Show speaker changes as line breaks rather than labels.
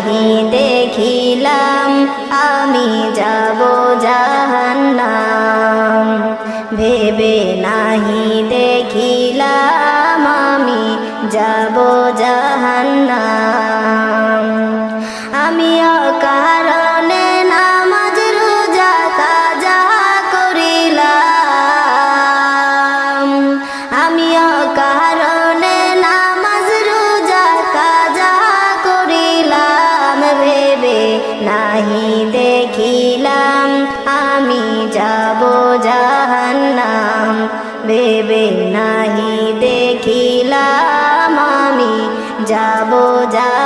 নাহি দেখিলাম আমি যাব জাহান্নাম ভেবে নাহি দেখিলাম আমি যাব জাহান্নাম আমি অকারণে নামাজ রোজা কাজা করিলাম আমি অকারণে নামাজ রোজা কাজা করিলাম ভেবে নাহি দেখিলাম আমি যাব জাহান্নাম ভেবে নাহি দেখিলাম আমি যাব জাহান্নাম